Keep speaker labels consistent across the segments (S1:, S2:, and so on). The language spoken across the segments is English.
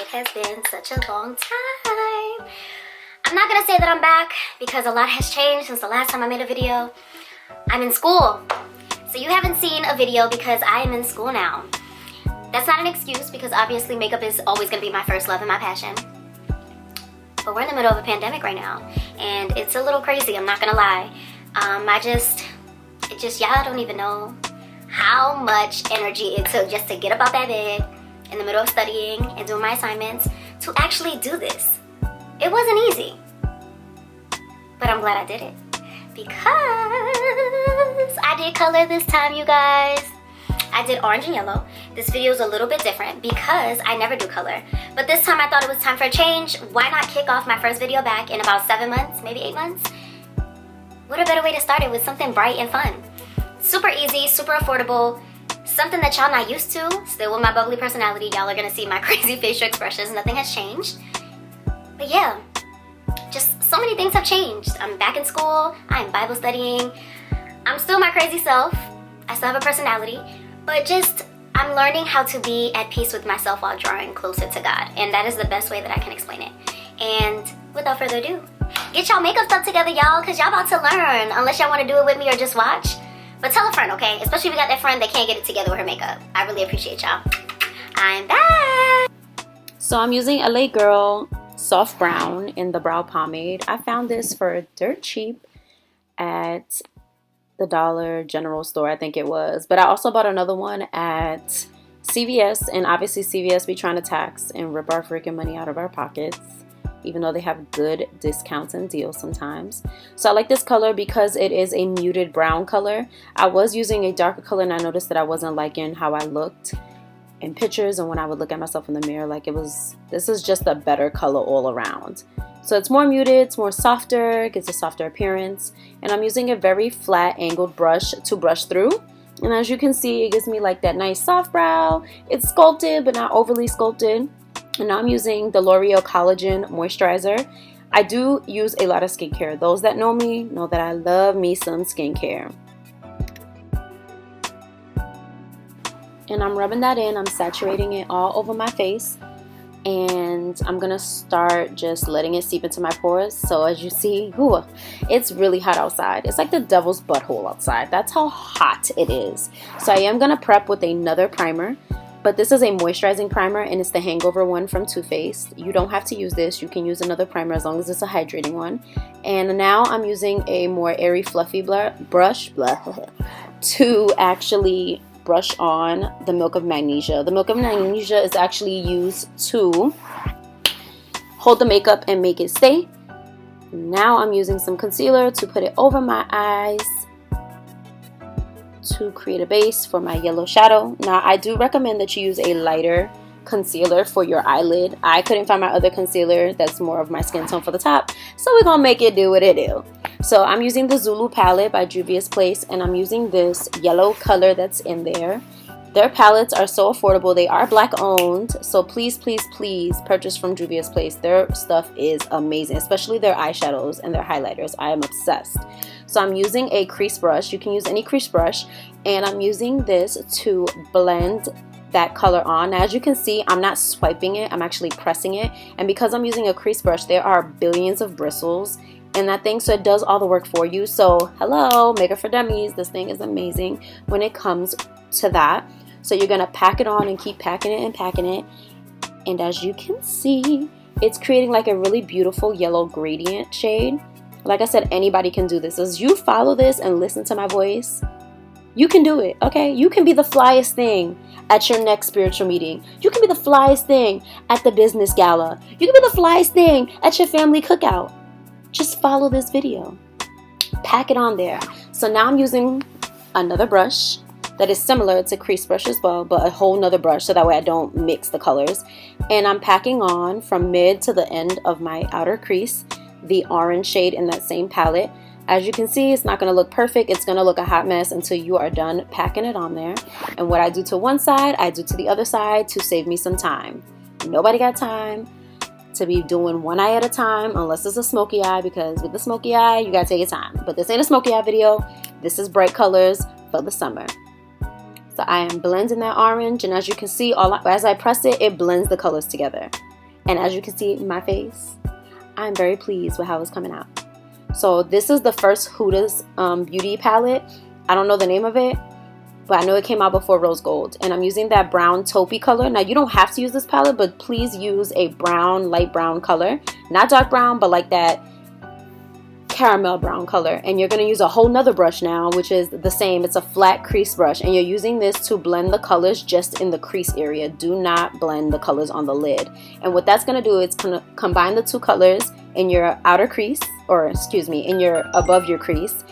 S1: It has been such a long time. I'm not gonna say that I'm back because a lot has changed since the last time I made a video. I'm in school. So you haven't seen a video because I am in school now. That's not an excuse because obviously makeup is always gonna be my first love and my passion. But we're in the middle of a pandemic right now and it's a little crazy, I'm not gonna lie. Y'all don't even know how much energy it took just to get up out that bed in the middle of studying and doing my assignments to actually do this. It wasn't easy, but I'm glad I did it because I did color this time, you guys. I did orange and yellow. This video is a little bit different because I never do color, but this time I thought it was time for a change. Why not kick off my first video back in about 7 months, maybe 8 months? What a better way to start it with something bright and fun. Super easy, super affordable, something that y'all not used to. Still with my bubbly personality, y'all are gonna see my crazy facial expressions. Nothing has changed. But yeah, just so many things have changed. I'm back in school, I'm Bible studying. I'm still my crazy self. I still have a personality, but just I'm learning how to be at peace with myself while drawing closer to God. And that is the best way that I can explain it. And without further ado, get y'all makeup stuff together, y'all, because y'all about to learn, unless y'all want to do it with me or just watch. But tell a friend, okay? Especially if you got that friend that can't get it together with her makeup. I really appreciate y'all. I'm back!
S2: So I'm using LA Girl Soft Brown in the brow pomade. I found this for dirt cheap at the Dollar General store, I think it was. But I also bought another one at CVS, and obviously CVS be trying to tax and rip our freaking money out of our pockets, even though they have good discounts and deals sometimes. So I like this color because it is a muted brown color. I was using a darker color and I noticed that I wasn't liking how I looked in pictures and when I would look at myself in the mirror. Like this is just a better color all around. So it's more muted, it's more softer, it gives a softer appearance. And I'm using a very flat angled brush to brush through. And as you can see, it gives me like that nice soft brow. It's sculpted but not overly sculpted. And now I'm using the L'Oreal Collagen Moisturizer. I do use a lot of skincare. Those that know me know that I love me some skincare. And I'm rubbing that in. I'm saturating it all over my face. And I'm going to start just letting it seep into my pores. So as you see, it's really hot outside. It's like the devil's butthole outside. That's how hot it is. So I am going to prep with another primer. But this is a moisturizing primer and it's the Hangover one from Too Faced. You don't have to use this. You can use another primer as long as it's a hydrating one. And now I'm using a more airy, fluffy brush to actually brush on the Milk of Magnesia. The Milk of Magnesia is actually used to hold the makeup and make it stay. Now I'm using some concealer to put it over my eyes to create a base for my yellow shadow. Now I do recommend that you use a lighter concealer for your eyelid. I couldn't find my other concealer that's more of my skin tone for the top, so we're gonna make it do what it do. So I'm using the Zulu palette by Juvia's Place and I'm using this yellow color that's in there. Their palettes are so affordable. They are black owned, so please purchase from Juvia's Place. Their stuff is amazing, especially their eyeshadows and their highlighters. I am obsessed. So I'm using a crease brush. You can use any crease brush, and I'm using this to blend that color on. Now, as you can see, I'm not swiping it, I'm actually pressing it. And because I'm using a crease brush, there are billions of bristles in that thing, so it does all the work for you. So hello, Makeup for Dummies. This thing is amazing when it comes to that. So you're gonna pack it on and keep packing it and packing it. And as you can see, it's creating like a really beautiful yellow gradient shade. Like I said, anybody can do this. As you follow this and listen to my voice, you can do it, okay? You can be the flyest thing at your next spiritual meeting. You can be the flyest thing at the business gala. You can be the flyest thing at your family cookout. Just follow this video. Pack it on there. So now I'm using another brush that is similar to crease brush as well, but a whole nother brush so that way I don't mix the colors. And I'm packing on from mid to the end of my outer crease the orange shade in that same palette. As you can see, it's not going to look perfect. It's going to look a hot mess until you are done packing it on there. And what I do to one side, I do to the other side to save me some time. Nobody got time to be doing one eye at a time unless it's a smoky eye, because with the smoky eye, you got to take your time. But this ain't a smoky eye video. This is bright colors for the summer. So I am blending that orange, and as you can see, as I press it, it blends the colors together. And as you can see my face, I'm very pleased with how it's coming out. So this is the first Huda's beauty palette. I don't know the name of it, but I know it came out before Rose Gold. And I'm using that brown taupey color. Now you don't have to use this palette, but please use a brown, light brown color. Not dark brown, but like that caramel brown color. And you're going to use a whole nother brush now, which is the same. It's a flat crease brush, and you're using this to blend the colors just in the crease area. Do not blend the colors on the lid. And what that's going to do is combine the two colors in your outer crease, or excuse me, in your above your crease,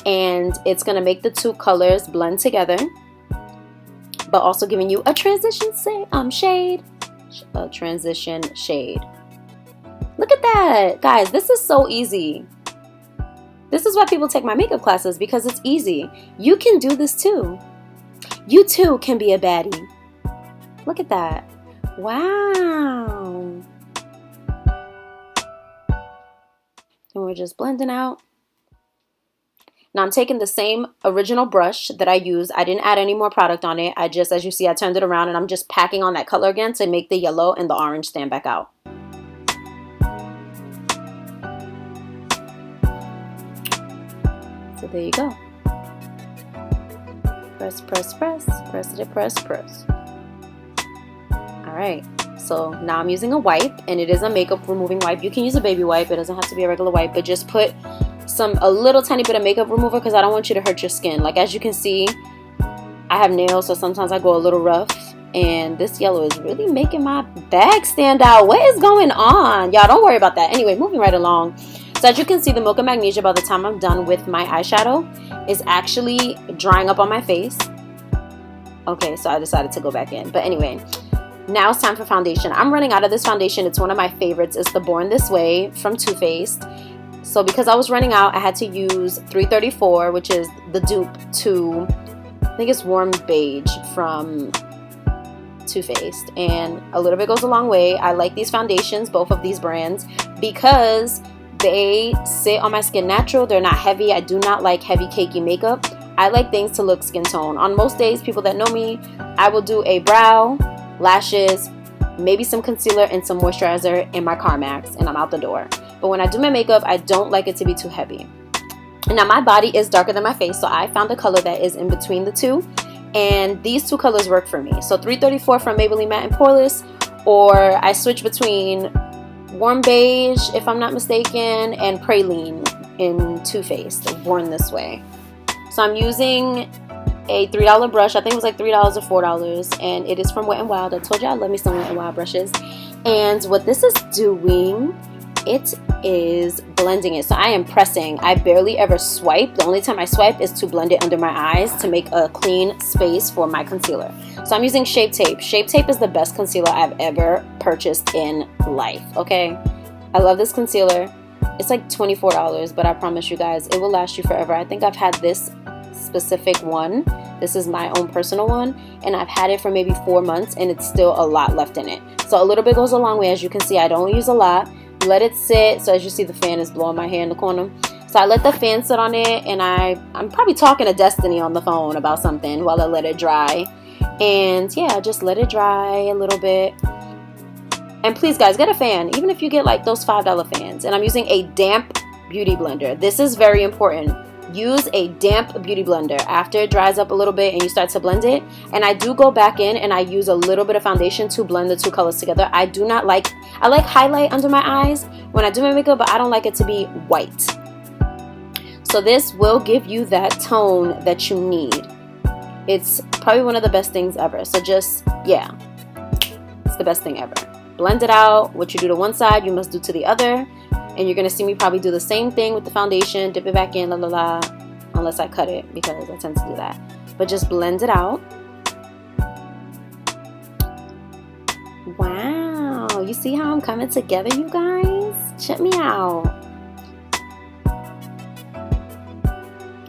S2: and it's going to make the two colors blend together, but also giving you a transition shade. Look at that, guys. This is so easy. This is why people take my makeup classes, because it's easy. You can do this too. You too can be a baddie. Look at that. Wow. And we're just blending out. Now I'm taking the same original brush that I used. I didn't add any more product on it. I just, as you see, I turned it around, and I'm just packing on that color again to make the yellow and the orange stand back out. So there you go. Press, press, press, press it, press, press. All right. So now I'm using a wipe, and it is a makeup removing wipe. You can use a baby wipe. It doesn't have to be a regular wipe, but just put a little tiny bit of makeup remover, because I don't want you to hurt your skin. Like, as you can see, I have nails, so sometimes I go a little rough, and this yellow is really making my bag stand out. What is going on? Y'all, don't worry about that. Anyway, moving right along. So as you can see, the Mocha Magnesia, by the time I'm done with my eyeshadow, is actually drying up on my face. Okay, so I decided to go back in. But anyway, now it's time for foundation. I'm running out of this foundation. It's one of my favorites. It's the Born This Way from Too Faced. So because I was running out, I had to use 334, which is the dupe to, I think it's Warm Beige from Too Faced. And a little bit goes a long way. I like these foundations, both of these brands, because they sit on my skin natural. They're not heavy. I do not like heavy cakey makeup. I like things to look skin tone. On most days, people that know me, I will do a brow, lashes, maybe some concealer and some moisturizer in my Carmax, and I'm out the door. But when I do my makeup, I don't like it to be too heavy. And now my body is darker than my face, so I found a color that is in between the two, and these two colors work for me. So 334 from Maybelline Matte and Poreless, or I switch between Warm Beige, if I'm not mistaken, and Praline in Too Faced, Born This Way. So I'm using a $3 brush. I think it was like $3 or $4, and it is from Wet n Wild. I told you I love me some Wet n Wild brushes. And what this is doing, it is blending it. So I am pressing. I barely ever swipe. The only time I swipe is to blend it under my eyes to make a clean space for my concealer. So I'm using Shape Tape. Shape Tape is the best concealer I've ever purchased in life, okay? I love this concealer. It's like $24, but I promise you guys, it will last you forever. I think I've had this specific one. This is my own personal one, and I've had it for maybe 4 months, and it's still a lot left in it. So a little bit goes a long way. As you can see, I don't use a lot. Let it sit. So as you see, the fan is blowing my hair in the corner. So I let the fan sit on it, and I'm probably talking to Destiny on the phone about something while I let it dry. And yeah, just let it dry a little bit. And please, guys, get a fan, even if you get like those $5 fans. And I'm using a damp beauty blender. This is very important. Use a damp beauty blender after it dries up a little bit and you start to blend it. And I do go back in and I use a little bit of foundation to blend the two colors together. I like highlight under my eyes when I do my makeup, but I don't like it to be white. So this will give you that tone that you need. It's probably one of the best things ever. So just, yeah, it's the best thing ever. Blend it out. What you do to one side, you must do to the other. And you're going to see me probably do the same thing with the foundation, dip it back in, unless I cut it, because I tend to do that. But just blend it out. Wow, you see how I'm coming together, you guys? Check me out.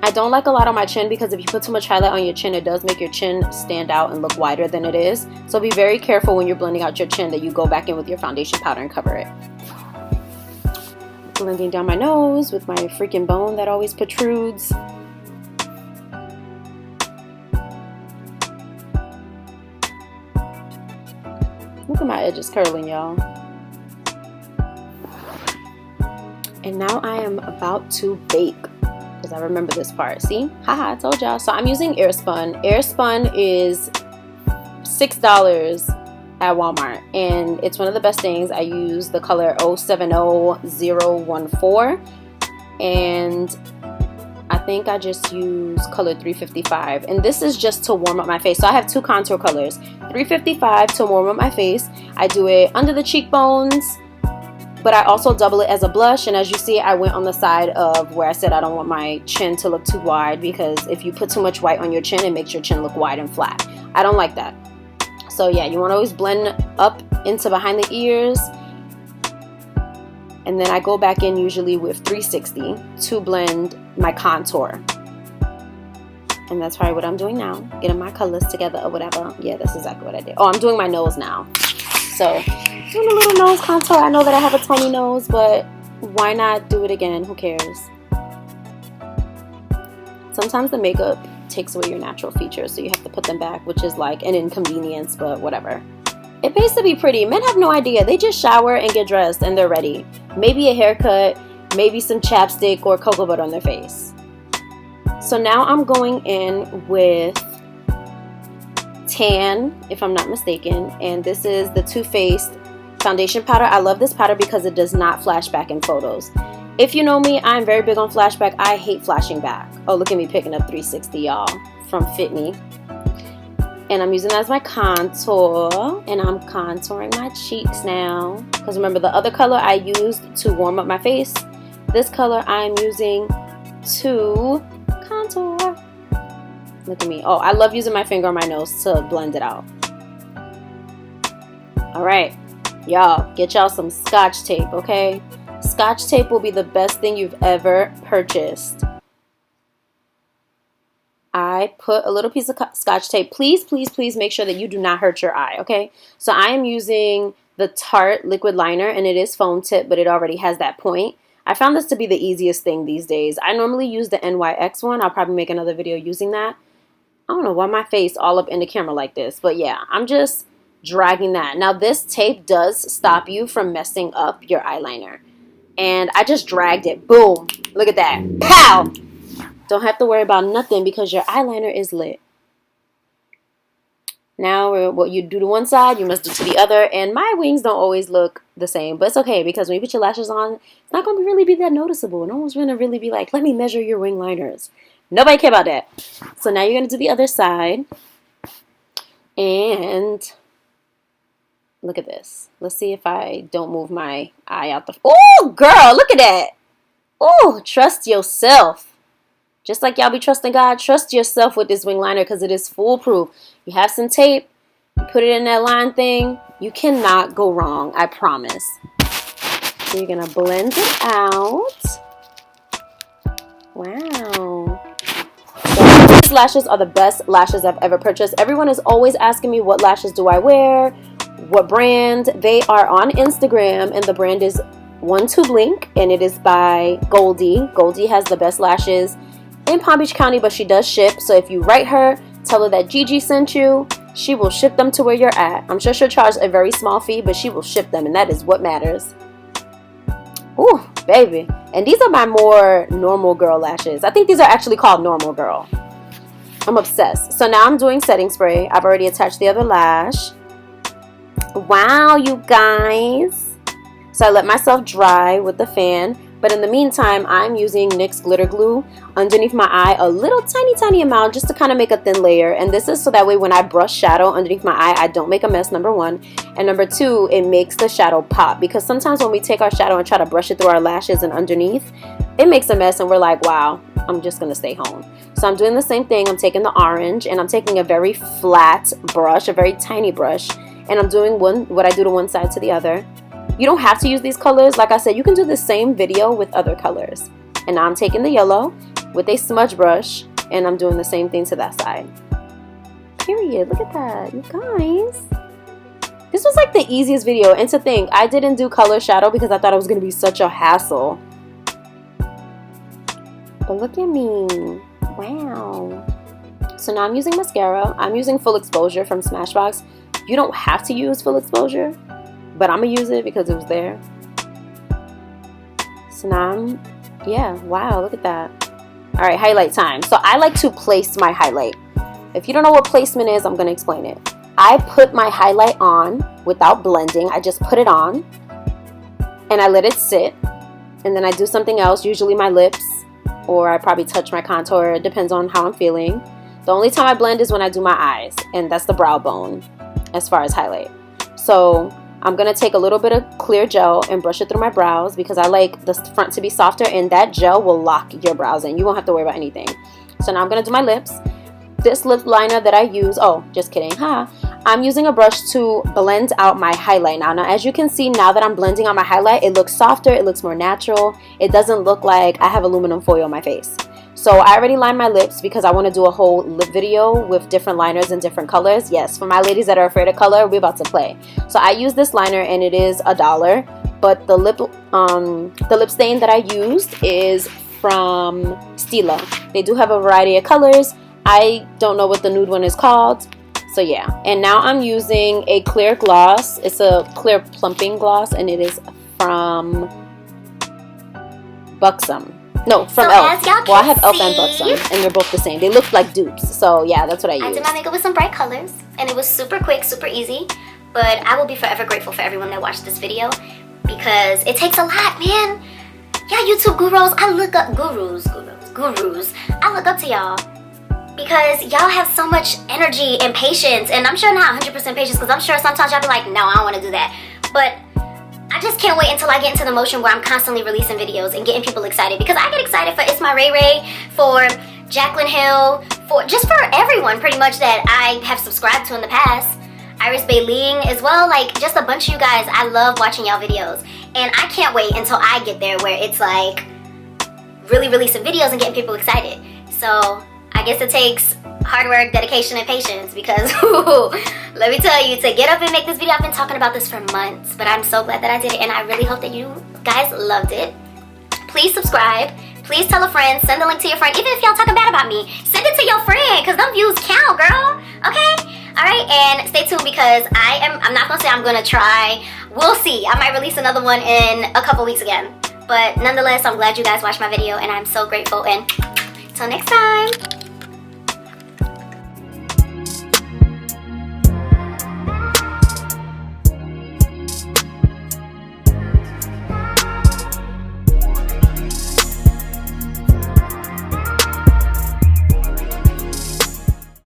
S2: I don't like a lot on my chin, because if you put too much highlight on your chin, it does make your chin stand out and look wider than it is. So be very careful when you're blending out your chin that you go back in with your foundation powder and cover it. Blending down my nose with my freaking bone that always protrudes. Look at my edges curling, y'all. And now I am about to bake, because I remember this part. See? Haha, I told y'all. So I'm using Airspun. Airspun is $6 at Walmart, and it's one of the best things. I use the color 070014, and I think I just use color 355, and this is just to warm up my face. So I have two contour colors, 355 to warm up my face. I do it under the cheekbones, but I also double it as a blush. And as you see, I went on the side of where I said I don't want my chin to look too wide, because if you put too much white on your chin, it makes your chin look wide and flat. I don't like that. So yeah, you want to always blend up into behind the ears. And then I go back in usually with 360 to blend my contour. And that's probably what I'm doing now, getting my colors together or whatever. Yeah, that's exactly what I did. Oh, I'm doing my nose now. So doing a little nose contour. I know that I have a tiny nose, but why not do it again? Who cares? Sometimes the makeup takes away your natural features, so you have to put them back, which is like an inconvenience, but whatever. It pays to be pretty. Men have no idea. They just shower and get dressed and they're ready. Maybe a haircut, maybe some chapstick or cocoa butter on their face. So now I'm going in with tan, if I'm not mistaken, and this is the Too Faced foundation powder. I love this powder because it does not flash back in photos. If you know me, I'm very big on flashback. I hate flashing back. Oh, look at me picking up 360, y'all, from Fit Me. And I'm using that as my contour, and I'm contouring my cheeks now. Because remember, the other color I used to warm up my face. This color I'm using to contour. Look at me. Oh, I love using my finger on my nose to blend it out. All right, y'all, get y'all some Scotch tape, okay? Scotch tape will be the best thing you've ever purchased. I put a little piece of Scotch tape. Please, please, please make sure that you do not hurt your eye, okay? So I am using the Tarte liquid liner, and it is foam tip, but it already has that point. I found this to be the easiest thing these days. I normally use the NYX one. I'll probably make another video using that. I don't know why my face all up in the camera like this, but yeah, I'm just dragging that. Now this tape does stop you from messing up your eyeliner. And I just dragged it. Boom. Look at that. Pow! Don't have to worry about nothing because your eyeliner is lit. Now, what you do to one side, you must do to the other. And my wings don't always look the same. But it's okay, because when you put your lashes on, it's not going to really be that noticeable. No one's going to really be like, let me measure your wing liners. Nobody care about that. So now you're going to do the other side. And look at this. Let's see if I don't move my eye out the... Oh, girl, look at that. Oh, trust yourself. Just like y'all be trusting God, trust yourself with this wing liner because it is foolproof. You have some tape, you put it in that line thing, you cannot go wrong, I promise. So you're going to blend it out. Wow. So these lashes are the best lashes I've ever purchased. Everyone is always asking me what lashes do I wear, what brand. They are on Instagram, and the brand is One to Blink, and it is by Goldie. Goldie has the best lashes in Palm Beach County, but she does ship. So if you write her, tell her that Gigi sent you, she will ship them to where you're at. I'm sure she'll charge a very small fee, but she will ship them, and that is what matters. Ooh, baby. And these are my more normal girl lashes. I think these are actually called normal girl. I'm obsessed. So now I'm doing setting spray. I've already attached the other lash. Wow, you guys. So I let myself dry with the fan. But in the meantime, I'm using NYX glitter glue underneath my eye, a little tiny amount, just to kind of make a thin layer. And this is so that way when I brush shadow underneath my eye, I don't make a mess, number one. And number two, it makes the shadow pop. Because sometimes when we take our shadow and try to brush it through our lashes and underneath, it makes a mess and we're like, wow, I'm just going to stay home. So I'm doing the same thing. I'm taking the orange and I'm taking a very flat brush, a very tiny brush. And I'm doing what I do to one side to the other. You don't have to use these colors. Like I said, you can do the same video with other colors. And now I'm taking the yellow with a smudge brush and I'm doing the same thing to that side. Period. Look at that, you guys. This was like the easiest video. And to think, I didn't do color shadow because I thought it was going to be such a hassle. But look at me. Wow. So now I'm using mascara. I'm using Full Exposure from Smashbox. You don't have to use Full Exposure, but I'm going to use it because it was there. So now yeah, wow, look at that. All right, highlight time. So I like to place my highlight. If you don't know what placement is, I'm gonna explain it. I put my highlight on without blending. I just put it on and I let it sit, and then I do something else, usually my lips, or I probably touch my contour. It depends on how I'm feeling. The only time I blend is when I do my eyes, and that's the brow bone as far as highlight. So I'm gonna take a little bit of clear gel and brush it through my brows because I like the front to be softer, and that gel will lock your brows in. You won't have to worry about anything. So now I'm gonna do my lips. This lip liner that I use, oh, just kidding, I'm using a brush to blend out my highlight now. Now, as you can see, now that I'm blending out my highlight, it looks softer, it looks more natural. It doesn't look like I have aluminum foil on my face. So I already lined my lips because I want to do a whole lip video with different liners in different colors. Yes, for my ladies that are afraid of color, we're about to play. So I use this liner and it is $1, but the lip stain that I used is from Stila. They do have a variety of colors. I don't know what the nude one is called. So yeah, and now I'm using a clear gloss. It's a clear plumping gloss, and it is from Buxom. No, from e.l.f. Well, I have e.l.f. and Buxom, and they're both the same. They look like dupes. So yeah, that's what I use.
S1: I did my makeup with some bright colors, and it was super quick, super easy. But I will be forever grateful for everyone that watched this video because it takes a lot, man. Yeah, YouTube gurus, I look up gurus. I look up to y'all. Because y'all have so much energy and patience, and I'm sure not 100% patience, because I'm sure sometimes y'all be like, no, I don't want to do that. But I just can't wait until I get into the motion where I'm constantly releasing videos and getting people excited, because I get excited for It's My Ray Ray, for Jaclyn Hill, for everyone pretty much that I have subscribed to in the past. Iris Bayling as well, like just a bunch of you guys. I love watching y'all videos, and I can't wait until I get there where it's like really releasing videos and getting people excited. So I guess it takes hard work, dedication, and patience because let me tell you, to get up and make this video, I've been talking about this for months, but I'm so glad that I did it, and I really hope that you guys loved it. Please subscribe. Please tell a friend. Send the link to your friend. Even if y'all talking bad about me, send it to your friend because them views count, girl. Okay? Alright, and stay tuned because I'm not gonna say I'm gonna try. We'll see. I might release another one in a couple weeks again. But nonetheless, I'm glad you guys watched my video, and I'm so grateful, and till next time.